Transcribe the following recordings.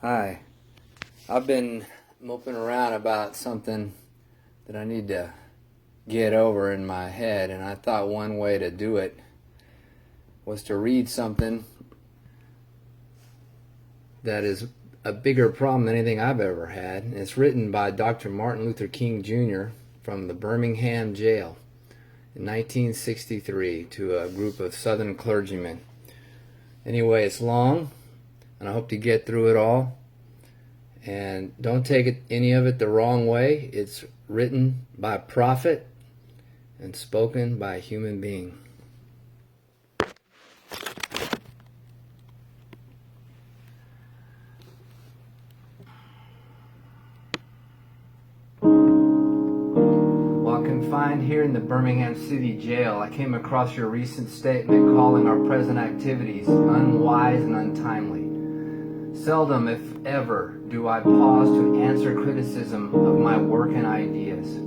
Hi. I've been moping around about something that I need to get over in my head, and I thought one way to do it was to read something that is a bigger problem than anything I've ever had. It's written by Dr. Martin Luther King Jr. from the Birmingham jail in 1963 to a group of Southern clergymen. Anyway, it's long, and I hope to get through it all. And don't take any of it the wrong way. It's written by a prophet and spoken by a human being. While confined here in the Birmingham City Jail, I came across your recent statement calling our present activities unwise and untimely. Seldom, if ever, do I pause to answer criticism of my work and ideas.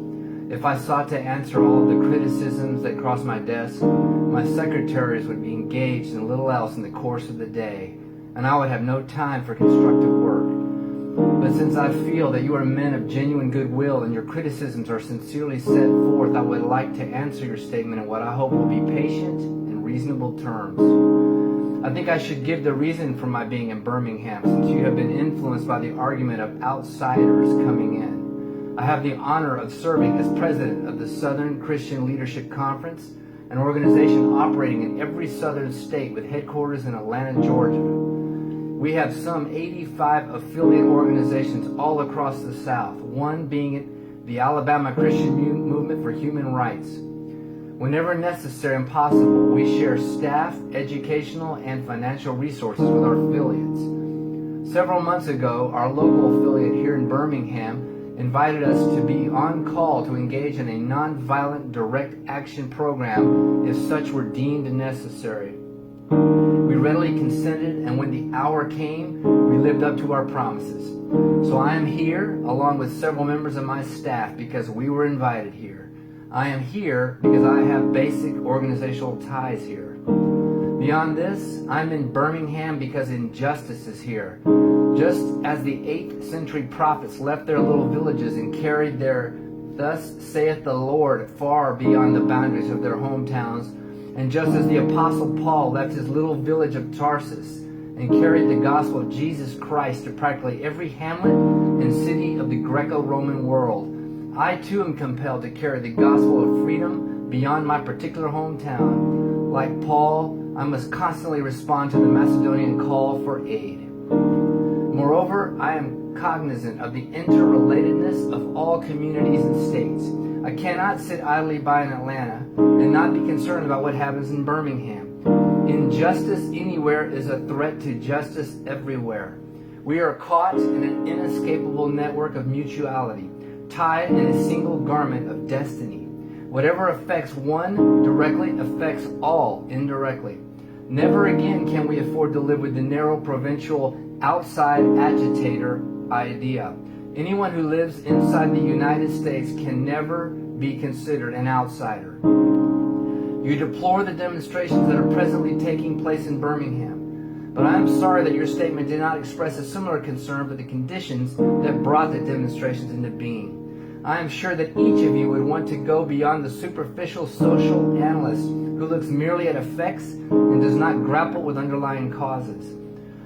If I sought to answer all of the criticisms that cross my desk, my secretaries would be engaged in little else in the course of the day, and I would have no time for constructive work. But since I feel that you are men of genuine goodwill and your criticisms are sincerely set forth, I would like to answer your statement in what I hope will be patient and reasonable terms. I think I should give the reason for my being in Birmingham, since you have been influenced by the argument of outsiders coming in. I have the honor of serving as president of the Southern Christian Leadership Conference, an organization operating in every southern state with headquarters in Atlanta, Georgia. We have some 85 affiliate organizations all across the South, one being the Alabama Christian Movement for Human Rights. Whenever necessary and possible, we share staff, educational, and financial resources with our affiliates. Several months ago, our local affiliate here in Birmingham invited us to be on call to engage in a nonviolent direct action program if such were deemed necessary. We readily consented, and when the hour came, we lived up to our promises. So I am here, along with several members of my staff, because we were invited here. I am here because I have basic organizational ties here. Beyond this, I'm in Birmingham because injustice is here. Just as the 8th century prophets left their little villages and carried their "Thus saith the Lord" far beyond the boundaries of their hometowns, and just as the Apostle Paul left his little village of Tarsus and carried the gospel of Jesus Christ to practically every hamlet and city of the Greco-Roman world, I too am compelled to carry the gospel of freedom beyond my particular hometown. Like Paul, I must constantly respond to the Macedonian call for aid. Moreover, I am cognizant of the interrelatedness of all communities and states. I cannot sit idly by in Atlanta and not be concerned about what happens in Birmingham. Injustice anywhere is a threat to justice everywhere. We are caught in an inescapable network of mutuality, tied in a single garment of destiny. Whatever affects one directly affects all indirectly. Never again can we afford to live with the narrow provincial outside agitator idea. Anyone who lives inside the United States can never be considered an outsider. You deplore the demonstrations that are presently taking place in Birmingham, but I am sorry that your statement did not express a similar concern for the conditions that brought the demonstrations into being. I am sure that each of you would want to go beyond the superficial social analyst who looks merely at effects and does not grapple with underlying causes.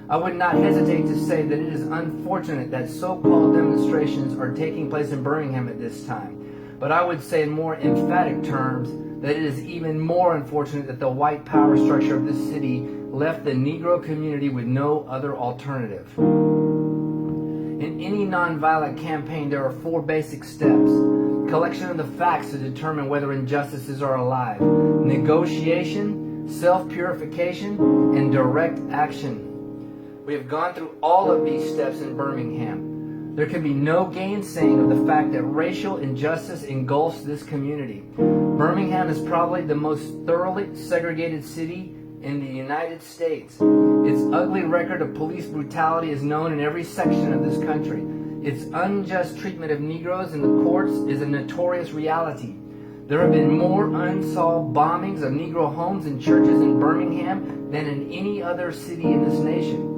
I would not hesitate to say that it is unfortunate that so-called demonstrations are taking place in Birmingham at this time, but I would say in more emphatic terms that it is even more unfortunate that the white power structure of this city left the Negro community with no other alternative. In any nonviolent campaign, there are 4 basic steps. Collection of the facts to determine whether injustices are alive. Negotiation, self-purification, and direct action. We have gone through all of these steps in Birmingham. There can be no gainsaying of the fact that racial injustice engulfs this community. Birmingham is probably the most thoroughly segregated city in the United States. Its ugly record of police brutality is known in every section of this country. Its unjust treatment of Negroes in the courts is a notorious reality. There have been more unsolved bombings of Negro homes and churches in Birmingham than in any other city in this nation.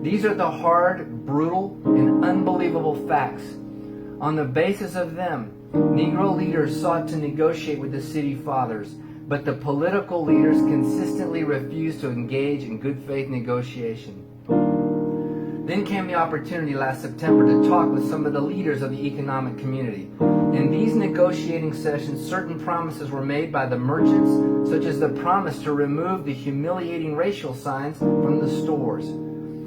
These are the hard, brutal, and unbelievable facts. On the basis of them, Negro leaders sought to negotiate with the city fathers, but the political leaders consistently refused to engage in good faith negotiation. Then came the opportunity last September to talk with some of the leaders of the economic community. In these negotiating sessions, certain promises were made by the merchants, such as the promise to remove the humiliating racial signs from the stores.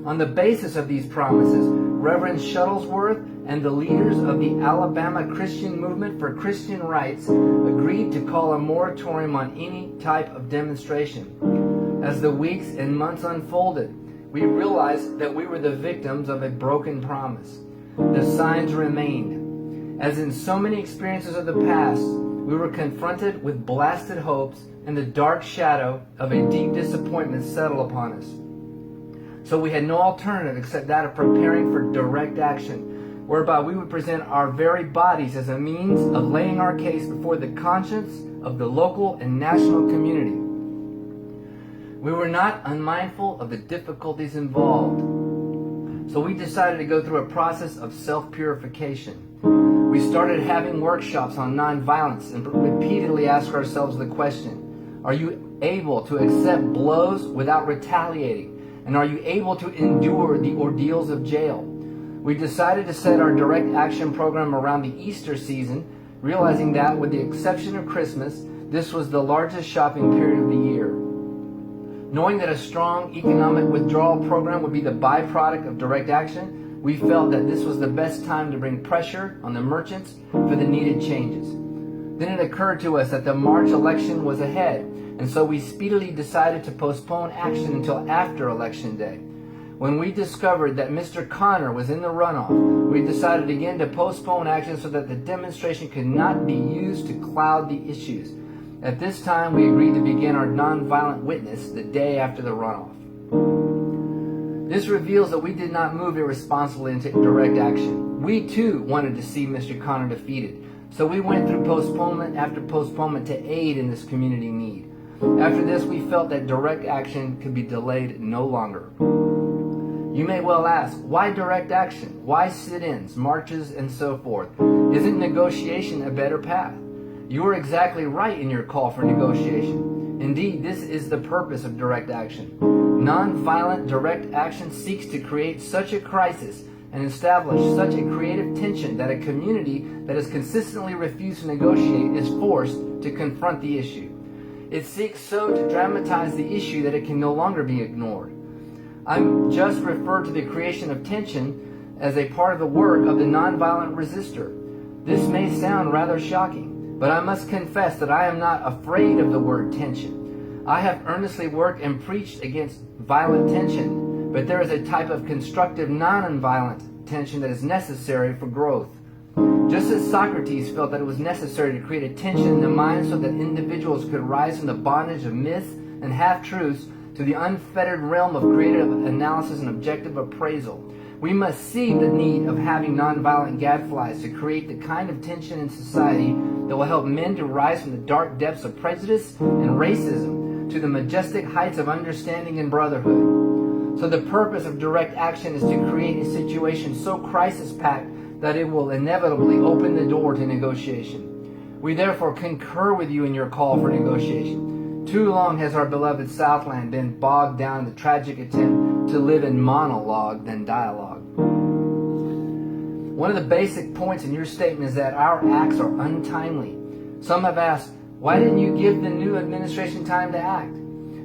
On the basis of these promises, Reverend Shuttlesworth and the leaders of the Alabama Christian Movement for Christian Rights agreed to call a moratorium on any type of demonstration. As the weeks and months unfolded, we realized that we were the victims of a broken promise. The signs remained. As in so many experiences of the past, we were confronted with blasted hopes, and the dark shadow of a deep disappointment settled upon us. So we had no alternative except that of preparing for direct action, whereby we would present our very bodies as a means of laying our case before the conscience of the local and national community. We were not unmindful of the difficulties involved, so we decided to go through a process of self-purification. We started having workshops on nonviolence and repeatedly asked ourselves the question, are you able to accept blows without retaliating? And are you able to endure the ordeals of jail? We decided to set our direct action program around the Easter season, realizing that, with the exception of Christmas, this was the largest shopping period of the year. Knowing that a strong economic withdrawal program would be the byproduct of direct action, we felt that this was the best time to bring pressure on the merchants for the needed changes. Then it occurred to us that the March election was ahead, and so we speedily decided to postpone action until after Election Day. When we discovered that Mr. Connor was in the runoff, we decided again to postpone action so that the demonstration could not be used to cloud the issues. At this time, we agreed to begin our nonviolent witness the day after the runoff. This reveals that we did not move irresponsibly into direct action. We too wanted to see Mr. Connor defeated, so we went through postponement after postponement to aid in this community need. After this, we felt that direct action could be delayed no longer. You may well ask, why direct action? Why sit-ins, marches, and so forth? Isn't negotiation a better path? You are exactly right in your call for negotiation. Indeed, this is the purpose of direct action. Nonviolent direct action seeks to create such a crisis and establish such a creative tension that a community that has consistently refused to negotiate is forced to confront the issue. It seeks so to dramatize the issue that it can no longer be ignored. I'm just referred to the creation of tension as a part of the work of the nonviolent resistor. This may sound rather shocking, but I must confess that I am not afraid of the word tension. I have earnestly worked and preached against violent tension, but there is a type of constructive non-violent tension that is necessary for growth. Just as Socrates felt that it was necessary to create a tension in the mind so that individuals could rise from the bondage of myths and half-truths to the unfettered realm of creative analysis and objective appraisal, we must see the need of having nonviolent gadflies to create the kind of tension in society that will help men to rise from the dark depths of prejudice and racism to the majestic heights of understanding and brotherhood. So the purpose of direct action is to create a situation so crisis-packed that it will inevitably open the door to negotiation. We therefore concur with you in your call for negotiation. Too long has our beloved Southland been bogged down in the tragic attempt to live in monologue than dialogue. One of the basic points in your statement is that our acts are untimely. Some have asked, why didn't you give the new administration time to act?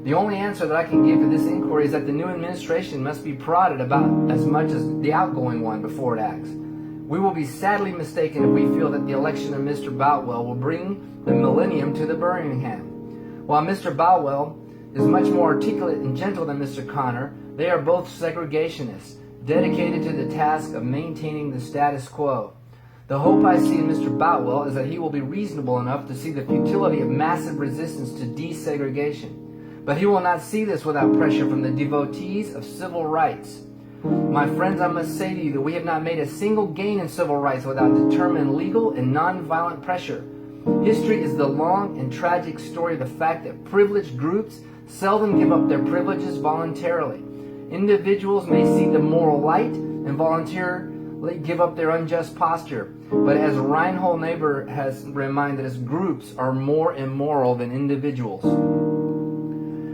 The only answer that I can give to this inquiry is that the new administration must be prodded about as much as the outgoing one before it acts. We will be sadly mistaken if we feel that the election of Mr. Boutwell will bring the millennium to the Birmingham. While Mr. Boutwell is much more articulate and gentle than Mr. Connor, they are both segregationists, dedicated to the task of maintaining the status quo. The hope I see in Mr. Boutwell is that he will be reasonable enough to see the futility of massive resistance to desegregation. But he will not see this without pressure from the devotees of civil rights. My friends, I must say to you that we have not made a single gain in civil rights without determined legal and nonviolent pressure. History is the long and tragic story of the fact that privileged groups seldom give up their privileges voluntarily. Individuals may see the moral light and voluntarily give up their unjust posture. But as Reinhold Niebuhr has reminded us, groups are more immoral than individuals.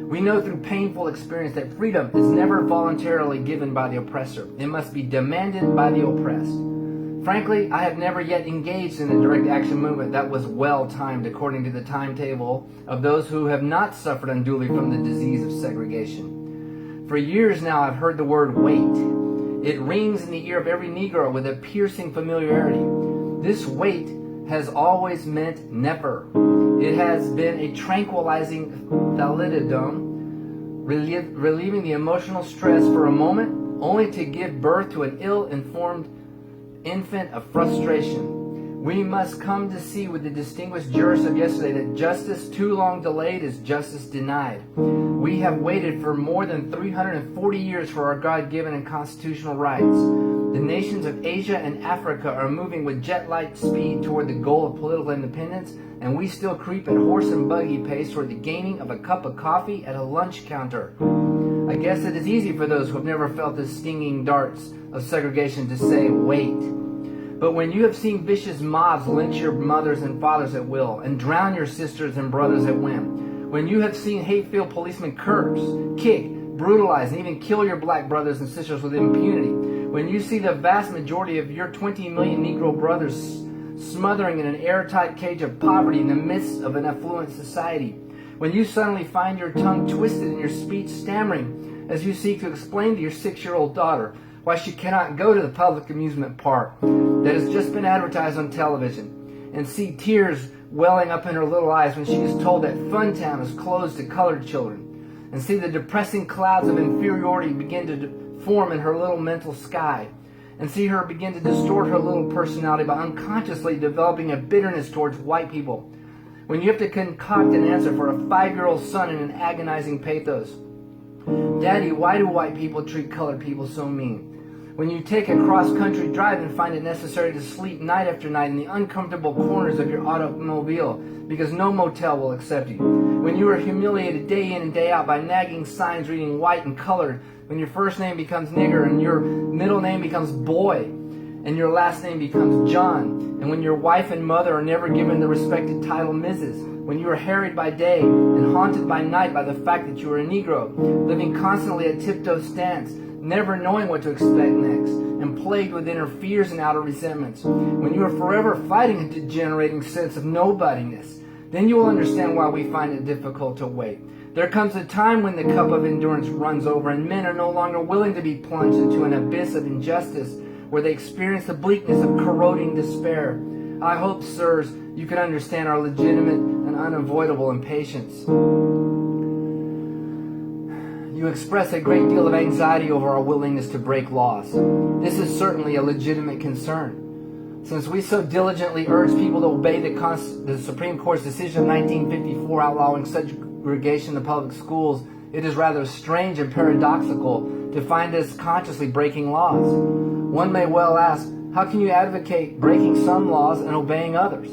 We know through painful experience that freedom is never voluntarily given by the oppressor. It must be demanded by the oppressed. Frankly, I have never yet engaged in a direct action movement that was well timed according to the timetable of those who have not suffered unduly from the disease of segregation. For years now, I've heard the word wait. It rings in the ear of every Negro with a piercing familiarity. This wait has always meant never. It has been a tranquilizing thalidomide, relieving the emotional stress for a moment, only to give birth to an ill-informed infant of frustration. We must come to see with the distinguished jurist of yesterday that justice too long delayed is justice denied. We have waited for more than 340 years for our God-given and constitutional rights. The nations of Asia and Africa are moving with jet-light speed toward the goal of political independence, and we still creep at horse and buggy pace toward the gaining of a cup of coffee at a lunch counter. I guess it is easy for those who have never felt the stinging darts of segregation to say, wait. But when you have seen vicious mobs lynch your mothers and fathers at will and drown your sisters and brothers at whim, when you have seen hate-filled policemen curse, kick, brutalize, and even kill your black brothers and sisters with impunity, when you see the vast majority of your 20 million Negro brothers smothering in an airtight cage of poverty in the midst of an affluent society, when you suddenly find your tongue twisted and your speech stammering as you seek to explain to your 6-year-old daughter why she cannot go to the public amusement park that has just been advertised on television, and see tears welling up in her little eyes when she is told that Funtown is closed to colored children, and see the depressing clouds of inferiority begin to form in her little mental sky, and see her begin to distort her little personality by unconsciously developing a bitterness towards white people, when you have to concoct an answer for a 5-year-old son in an agonizing pathos. Daddy, why do white people treat colored people so mean? When you take a cross-country drive and find it necessary to sleep night after night in the uncomfortable corners of your automobile because no motel will accept you. When you are humiliated day in and day out by nagging signs reading white and colored, when your first name becomes nigger and your middle name becomes boy and your last name becomes John, and when your wife and mother are never given the respected title Mrs., when you are harried by day and haunted by night by the fact that you are a Negro, living constantly at tiptoe stance, never knowing what to expect next, and plagued with inner fears and outer resentments, when you are forever fighting a degenerating sense of nobodiness, then you will understand why we find it difficult to wait. There comes a time when the cup of endurance runs over and men are no longer willing to be plunged into an abyss of injustice where they experience the bleakness of corroding despair. I hope, sirs, you can understand our legitimate and unavoidable impatience. You express a great deal of anxiety over our willingness to break laws. This is certainly a legitimate concern. Since we so diligently urge people to obey the Supreme Court's decision of 1954 outlawing segregation in the public schools, it is rather strange and paradoxical to find us consciously breaking laws. One may well ask, how can you advocate breaking some laws and obeying others?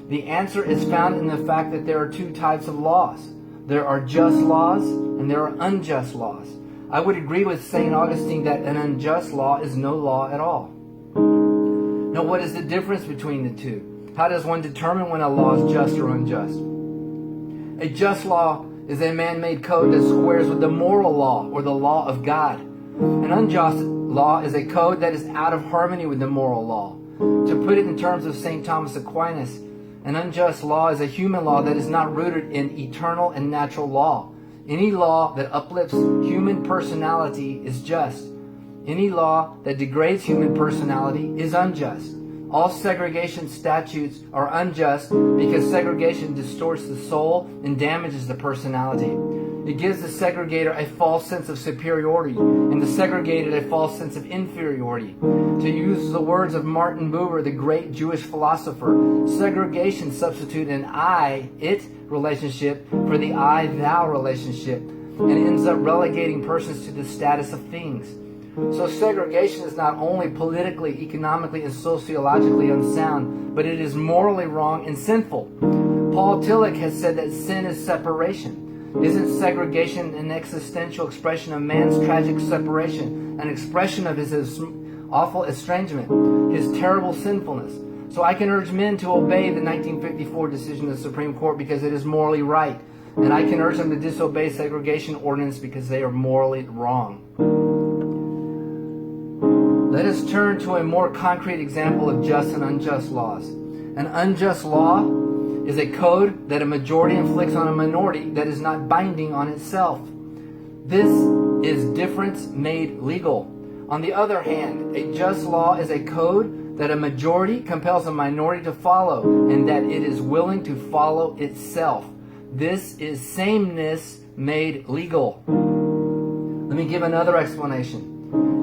The answer is found in the fact that there are two types of laws. There are just laws and there are unjust laws. I would agree with St. Augustine that an unjust law is no law at all. Now, what is the difference between the two? How does one determine when a law is just or unjust? A just law is a man-made code that squares with the moral law or the law of God. An unjust law is a code that is out of harmony with the moral law. To put it in terms of St. Thomas Aquinas, an unjust law is a human law that is not rooted in eternal and natural law. Any law that uplifts human personality is just. Any law that degrades human personality is unjust. All segregation statutes are unjust because segregation distorts the soul and damages the personality. It gives the segregator a false sense of superiority and the segregated a false sense of inferiority. To use the words of Martin Buber, the great Jewish philosopher, segregation substitutes an I-it relationship for the I-thou relationship and ends up relegating persons to the status of things. So segregation is not only politically, economically, and sociologically unsound, but it is morally wrong and sinful. Paul Tillich has said that sin is separation. Isn't segregation an existential expression of man's tragic separation, an expression of his awful estrangement, his terrible sinfulness? So I can urge men to obey the 1954 decision of the Supreme Court because it is morally right. And I can urge them to disobey segregation ordinance because they are morally wrong. Let us turn to a more concrete example of just and unjust laws. An unjust law is a code that a majority inflicts on a minority that is not binding on itself. This is difference made legal. On the other hand, a just law is a code that a majority compels a minority to follow, and that it is willing to follow itself. This is sameness made legal. Let me give another explanation.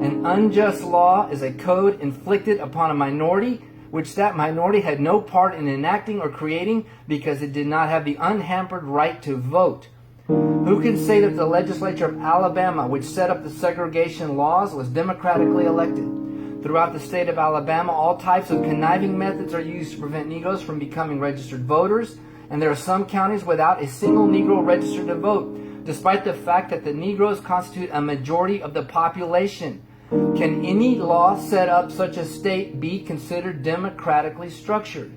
An unjust law is a code inflicted upon a minority which that minority had no part in enacting or creating because it did not have the unhampered right to vote. Who can say that the legislature of Alabama, which set up the segregation laws, was democratically elected? Throughout the state of Alabama, all types of conniving methods are used to prevent Negroes from becoming registered voters, and there are some counties without a single Negro registered to vote, despite the fact that the Negroes constitute a majority of the population. Can any law set up such a state be considered democratically structured?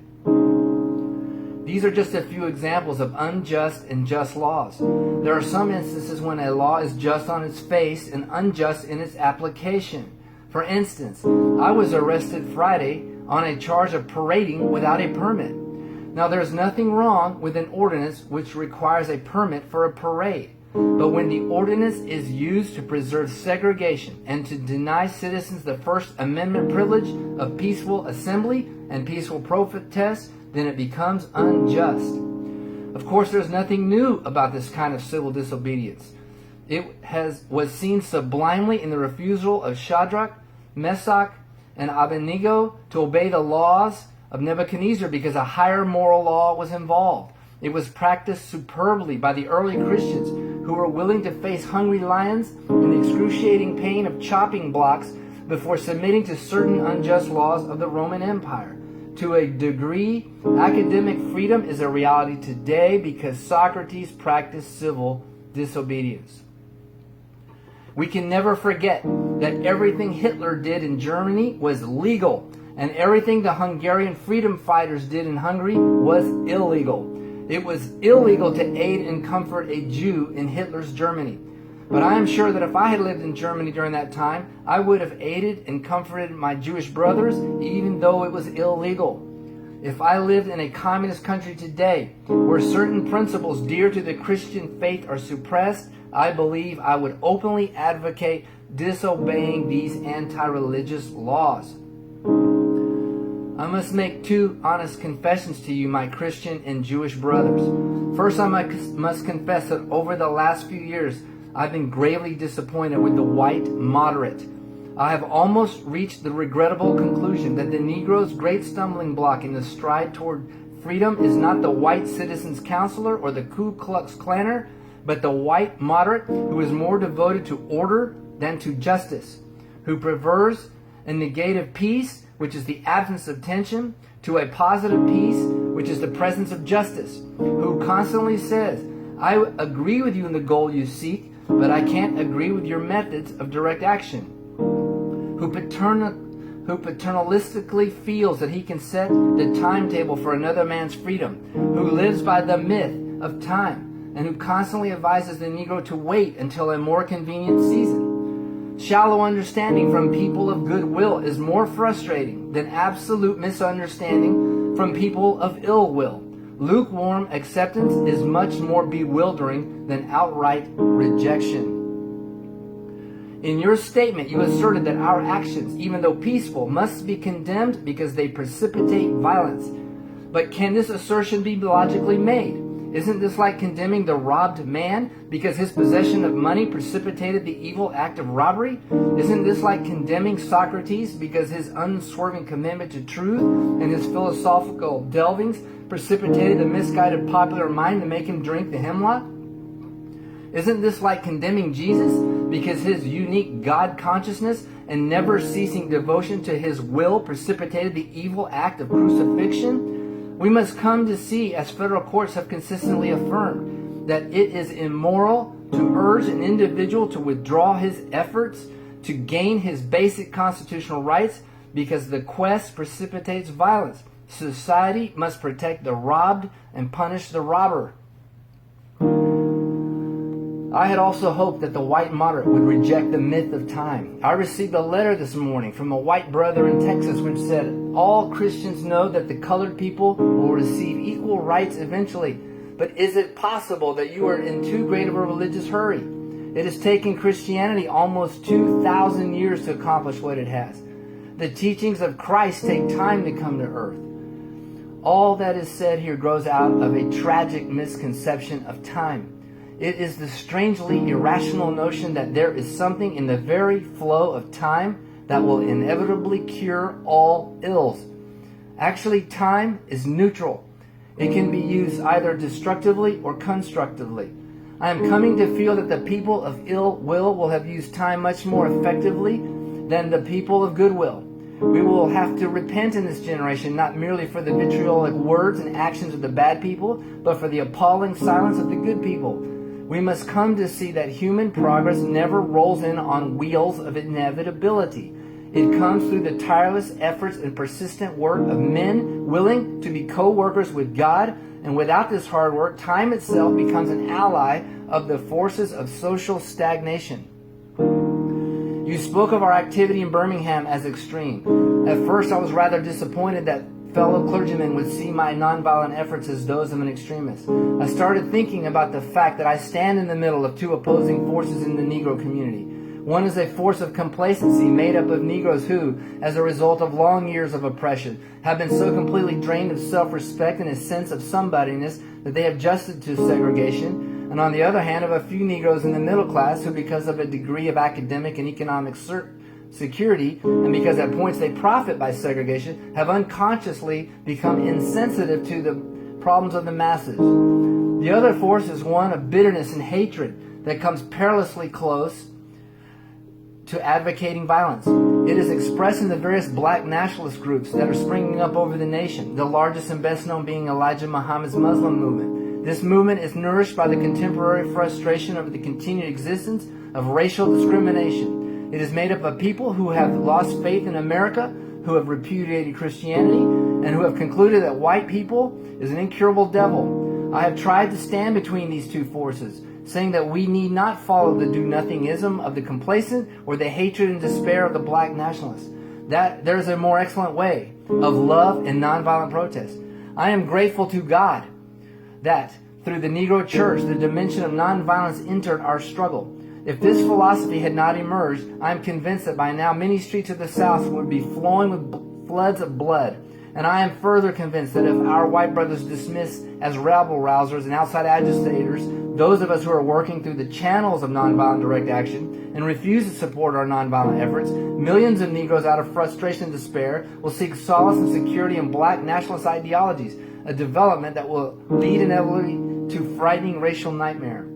These are just a few examples of unjust and just laws. There are some instances when a law is just on its face and unjust in its application. For instance, I was arrested Friday on a charge of parading without a permit. Now, there's nothing wrong with an ordinance which requires a permit for a parade. But when the ordinance is used to preserve segregation and to deny citizens the First Amendment privilege of peaceful assembly and peaceful protest, then it becomes unjust. Of course, there's nothing new about this kind of civil disobedience. It was seen sublimely in the refusal of Shadrach, Meshach, and Abednego to obey the laws of Nebuchadnezzar because a higher moral law was involved. It was practiced superbly by the early Christians who were willing to face hungry lions and the excruciating pain of chopping blocks before submitting to certain unjust laws of the Roman Empire. To a degree, academic freedom is a reality today because Socrates practiced civil disobedience. We can never forget that everything Hitler did in Germany was legal, and everything the Hungarian freedom fighters did in Hungary was illegal. It was illegal to aid and comfort a Jew in Hitler's Germany. But I am sure that if I had lived in Germany during that time, I would have aided and comforted my Jewish brothers, even though it was illegal. If I lived in a communist country today, where certain principles dear to the Christian faith are suppressed, I believe I would openly advocate disobeying these anti-religious laws. I must make two honest confessions to you, my Christian and Jewish brothers. First, I must confess that over the last few years, I've been gravely disappointed with the white moderate. I have almost reached the regrettable conclusion that the Negro's great stumbling block in the stride toward freedom is not the white citizen's counselor or the Ku Klux Klaner, but the white moderate who is more devoted to order than to justice, who prefers a negative peace, which is the absence of tension, to a positive peace, which is the presence of justice, who constantly says, I agree with you in the goal you seek, but I can't agree with your methods of direct action, who paternalistically feels that he can set the timetable for another man's freedom, who lives by the myth of time, and who constantly advises the Negro to wait until a more convenient season. Shallow understanding from people of goodwill is more frustrating than absolute misunderstanding from people of ill will. Lukewarm acceptance is much more bewildering than outright rejection. In your statement, you asserted that our actions, even though peaceful, must be condemned because they precipitate violence. But can this assertion be logically made? Isn't this like condemning the robbed man because his possession of money precipitated the evil act of robbery? Isn't this like condemning Socrates because his unswerving commitment to truth and his philosophical delvings precipitated the misguided popular mind to make him drink the hemlock? Isn't this like condemning Jesus because his unique God consciousness and never ceasing devotion to his will precipitated the evil act of crucifixion? We must come to see, as federal courts have consistently affirmed, that it is immoral to urge an individual to withdraw his efforts to gain his basic constitutional rights because the quest precipitates violence. Society must protect the robbed and punish the robber. I had also hoped that the white moderate would reject the myth of time. I received a letter this morning from a white brother in Texas which said, all Christians know that the colored people will receive equal rights eventually. But is it possible that you are in too great of a religious hurry? It has taken Christianity almost 2,000 years to accomplish what it has. The teachings of Christ take time to come to earth. All that is said here grows out of a tragic misconception of time. It is the strangely irrational notion that there is something in the very flow of time that will inevitably cure all ills. Actually, time is neutral. It can be used either destructively or constructively. I am coming to feel that the people of ill will have used time much more effectively than the people of goodwill. We will have to repent in this generation, not merely for the vitriolic words and actions of the bad people, but for the appalling silence of the good people. We must come to see that human progress never rolls in on wheels of inevitability. It comes through the tireless efforts and persistent work of men willing to be co-workers with God, and without this hard work, time itself becomes an ally of the forces of social stagnation. You spoke of our activity in Birmingham as extreme. At first, I was rather disappointed that fellow clergymen would see my nonviolent efforts as those of an extremist. I started thinking about the fact that I stand in the middle of two opposing forces in the Negro community. One is a force of complacency made up of Negroes who, as a result of long years of oppression, have been so completely drained of self-respect and a sense of somebodyness that they have adjusted to segregation. And on the other hand, of a few Negroes in the middle class who, because of a degree of academic and economic security, and because at points they profit by segregation, have unconsciously become insensitive to the problems of the masses. The other force is one of bitterness and hatred that comes perilously close to advocating violence. It is expressed in the various black nationalist groups that are springing up over the nation, the largest and best known being Elijah Muhammad's Muslim movement. This movement is nourished by the contemporary frustration over the continued existence of racial discrimination. It is made up of people who have lost faith in America, who have repudiated Christianity, and who have concluded that white people is an incurable devil. I have tried to stand between these two forces, saying that we need not follow the do-nothingism of the complacent or the hatred and despair of the black nationalists. That there is a more excellent way of love and nonviolent protest. I am grateful to God that through the Negro Church, the dimension of nonviolence entered our struggle. If this philosophy had not emerged, I am convinced that by now many streets of the South would be flowing with floods of blood. And I am further convinced that if our white brothers dismiss as rabble-rousers and outside agitators those of us who are working through the channels of nonviolent direct action and refuse to support our nonviolent efforts, millions of Negroes out of frustration and despair will seek solace and security in black nationalist ideologies, a development that will lead inevitably to frightening racial nightmare.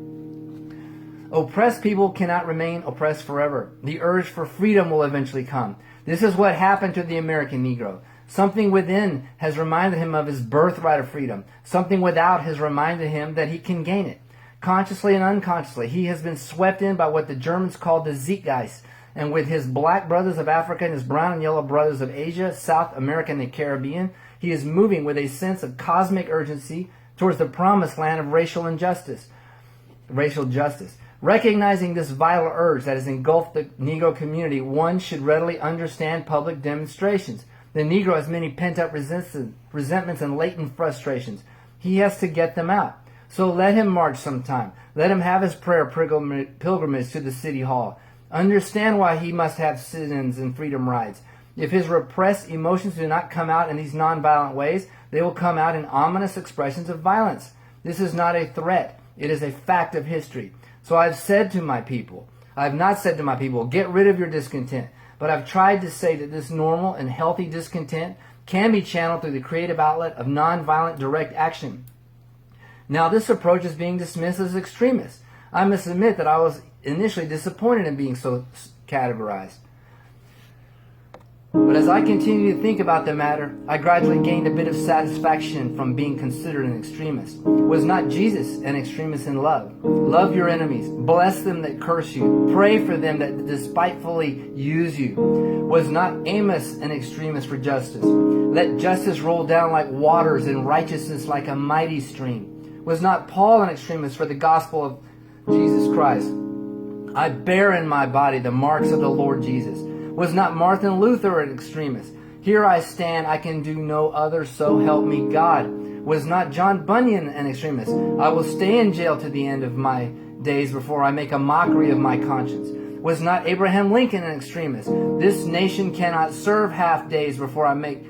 Oppressed people cannot remain oppressed forever. The urge for freedom will eventually come. This is what happened to the American Negro. Something within has reminded him of his birthright of freedom. Something without has reminded him that he can gain it. Consciously and unconsciously, he has been swept in by what the Germans called the Zeitgeist. And with his black brothers of Africa and his brown and yellow brothers of Asia, South America, and the Caribbean, he is moving with a sense of cosmic urgency towards the promised land of racial justice. Recognizing this vital urge that has engulfed the Negro community, one should readily understand public demonstrations. The Negro has many pent-up resentments and latent frustrations. He has to get them out. So let him march sometime. Let him have his prayer pilgrimage to the city hall. Understand why he must have sit-ins and freedom rides. If his repressed emotions do not come out in these nonviolent ways, they will come out in ominous expressions of violence. This is not a threat. It is a fact of history. So I have not said to my people, get rid of your discontent. But I've tried to say that this normal and healthy discontent can be channeled through the creative outlet of nonviolent direct action. Now, this approach is being dismissed as extremist. I must admit that I was initially disappointed in being so categorized. But as I continued to think about the matter, I gradually gained a bit of satisfaction from being considered an extremist. Was not Jesus an extremist in love? Love your enemies. Bless them that curse you. Pray for them that despitefully use you. Was not Amos an extremist for justice? Let justice roll down like waters and righteousness like a mighty stream. Was not Paul an extremist for the gospel of Jesus Christ? I bear in my body the marks of the Lord Jesus. Was not Martin Luther an extremist? Here I stand, I can do no other, so help me God. Was not John Bunyan an extremist? I will stay in jail to the end of my days before I make a mockery of my conscience. Was not Abraham Lincoln an extremist? This nation cannot serve half days before I make...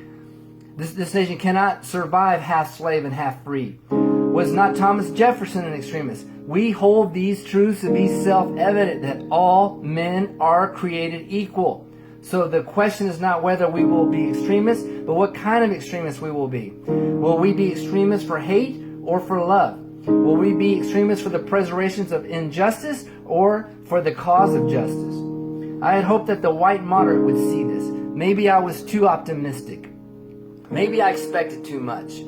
This nation cannot survive half slave and half free. Was not Thomas Jefferson an extremist? We hold these truths to be self-evident, that all men are created equal. So the question is not whether we will be extremists, but what kind of extremists we will be. Will we be extremists for hate or for love? Will we be extremists for the preservation of injustice or for the cause of justice? I had hoped that the white moderate would see this. Maybe I was too optimistic. Maybe I expected too much.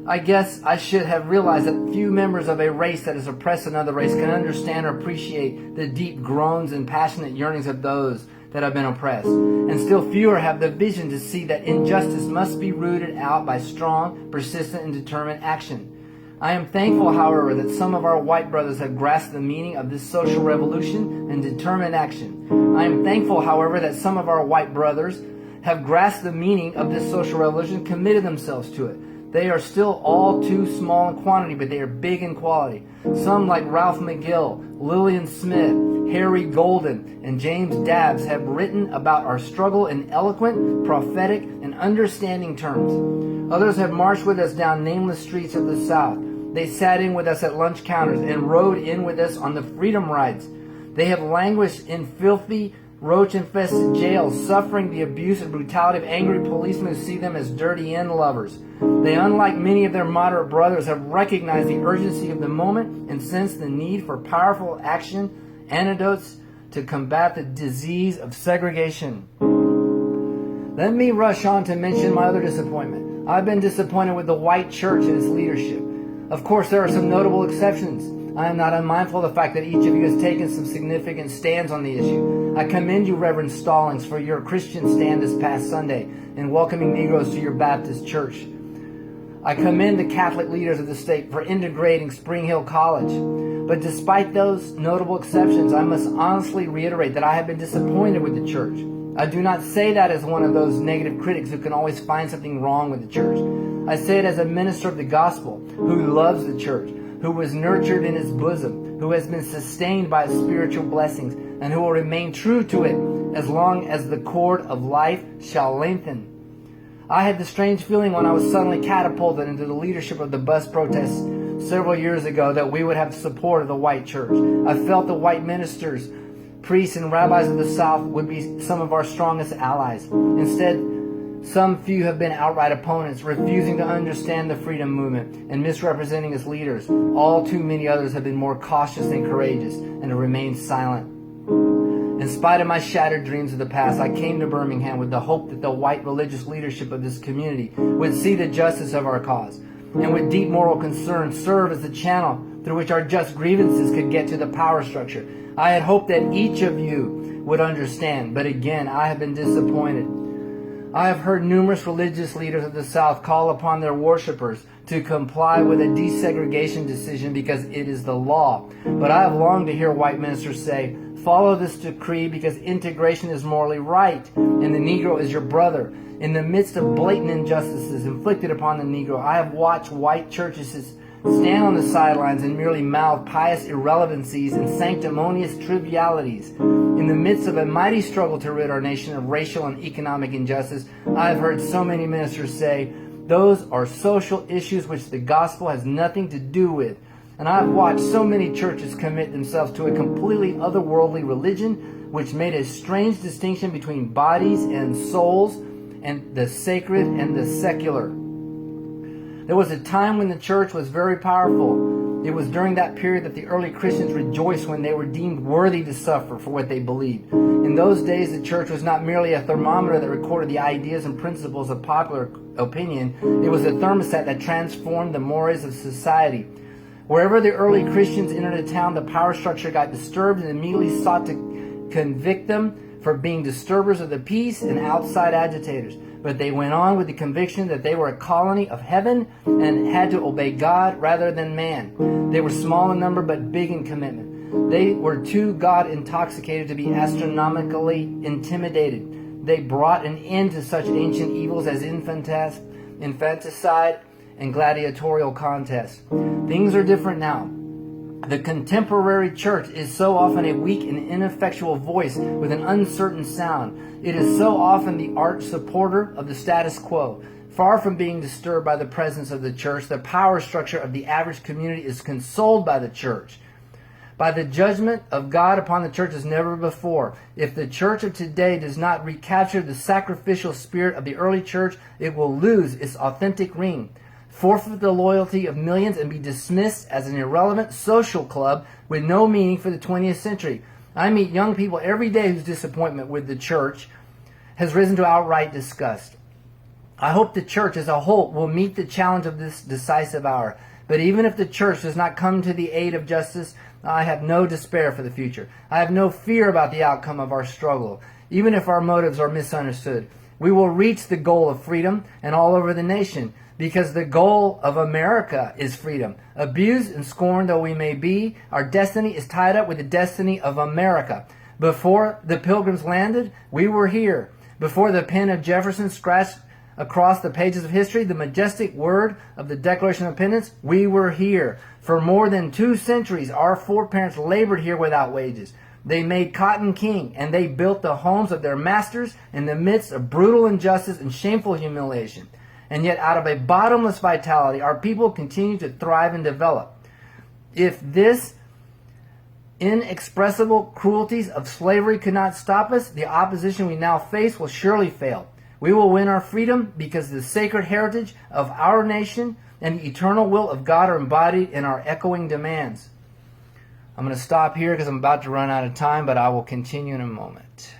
I guess I should have realized that few members of a race that has oppressed another race can understand or appreciate the deep groans and passionate yearnings of those that have been oppressed. And still fewer have the vision to see that injustice must be rooted out by strong, persistent, and determined action. I am thankful, however, that some of our white brothers have grasped the meaning of this social revolution and determined action. I am thankful, however, that some of our white brothers have grasped the meaning of this social revolution and committed themselves to it. They are still all too small in quantity, but they are big in quality. Some, like Ralph McGill, Lillian Smith, Harry Golden, and James Dabbs, have written about our struggle in eloquent, prophetic, and understanding terms. Others have marched with us down nameless streets of the South. They sat in with us at lunch counters and rode in with us on the freedom rides. They have languished in filthy, roach-infested jails, suffering the abuse and brutality of angry policemen who see them as dirty end lovers. They, unlike many of their moderate brothers, have recognized the urgency of the moment and sensed the need for powerful action, antidotes to combat the disease of segregation. Let me rush on to mention my other disappointment. I've been disappointed with the white church and its leadership. Of course, there are some notable exceptions. I am not unmindful of the fact that each of you has taken some significant stands on the issue. I commend you, Reverend Stallings, for your Christian stand this past Sunday in welcoming Negroes to your Baptist church. I commend the Catholic leaders of the state for integrating Spring Hill College. But despite those notable exceptions, I must honestly reiterate that I have been disappointed with the church. I do not say that as one of those negative critics who can always find something wrong with the church. I say it as a minister of the gospel who loves the church, who was nurtured in his bosom, who has been sustained by its spiritual blessings, and who will remain true to it as long as the cord of life shall lengthen. I had the strange feeling when I was suddenly catapulted into the leadership of the bus protests several years ago that we would have the support of the white church. I felt the white ministers, priests, and rabbis of the South would be some of our strongest allies. Instead, some few have been outright opponents, refusing to understand the freedom movement and misrepresenting its leaders. All too many others have been more cautious and courageous and have remained silent. In spite of my shattered dreams of the past, I came to Birmingham with the hope that the white religious leadership of this community would see the justice of our cause and with deep moral concern serve as the channel through which our just grievances could get to the power structure. I had hoped that each of you would understand, but again, I have been disappointed. I have heard numerous religious leaders of the South call upon their worshipers to comply with a desegregation decision because it is the law. But I have longed to hear white ministers say, follow this decree because integration is morally right and the Negro is your brother. In the midst of blatant injustices inflicted upon the Negro, I have watched white churches stand on the sidelines and merely mouth pious irrelevancies and sanctimonious trivialities. In the midst of a mighty struggle to rid our nation of racial and economic injustice, I have heard so many ministers say, those are social issues which the gospel has nothing to do with. And I have watched so many churches commit themselves to a completely otherworldly religion which made a strange distinction between bodies and souls and the sacred and the secular. There was a time when the church was very powerful It was during that period that the early Christians rejoiced when they were deemed worthy to suffer for what they believed. In those days, the church was not merely a thermometer that recorded the ideas and principles of popular opinion. It was a thermostat that transformed the mores of society. Wherever the early Christians entered a town, the power structure got disturbed and immediately sought to convict them for being disturbers of the peace and outside agitators. But they went on with the conviction that they were a colony of heaven and had to obey God rather than man. They were small in number but big in commitment. They were too God intoxicated to be astronomically intimidated. They brought an end to such ancient evils as infanticide and gladiatorial contests. Things are different now. The contemporary church is so often a weak and ineffectual voice with an uncertain sound. It is so often the arch supporter of the status quo. Far from being disturbed by the presence of the church, the power structure of the average community is consoled by the church. By the judgment of God upon the church as never before. If the church of today does not recapture the sacrificial spirit of the early church, it will lose its authentic ring, forfeit the loyalty of millions, and be dismissed as an irrelevant social club with no meaning for the 20th century. I meet young people every day whose disappointment with the church has risen to outright disgust. I hope the church as a whole will meet the challenge of this decisive hour. But even if the church does not come to the aid of justice, I have no despair for the future. I have no fear about the outcome of our struggle, even if our motives are misunderstood. We will reach the goal of freedom and all over the nation, because the goal of America is freedom. Abused and scorned though we may be, our destiny is tied up with the destiny of America. Before the Pilgrims landed, we were here. Before the pen of Jefferson scratched across the pages of history the majestic word of the Declaration of Independence, we were here. For more than 2 centuries, our foreparents labored here without wages. They made cotton king, and they built the homes of their masters in the midst of brutal injustice and shameful humiliation. And yet, out of a bottomless vitality, our people continue to thrive and develop. If this inexpressible cruelties of slavery could not stop us, the opposition we now face will surely fail. We will win our freedom because the sacred heritage of our nation and the eternal will of God are embodied in our echoing demands. I'm going to stop here because I'm about to run out of time, but I will continue in a moment.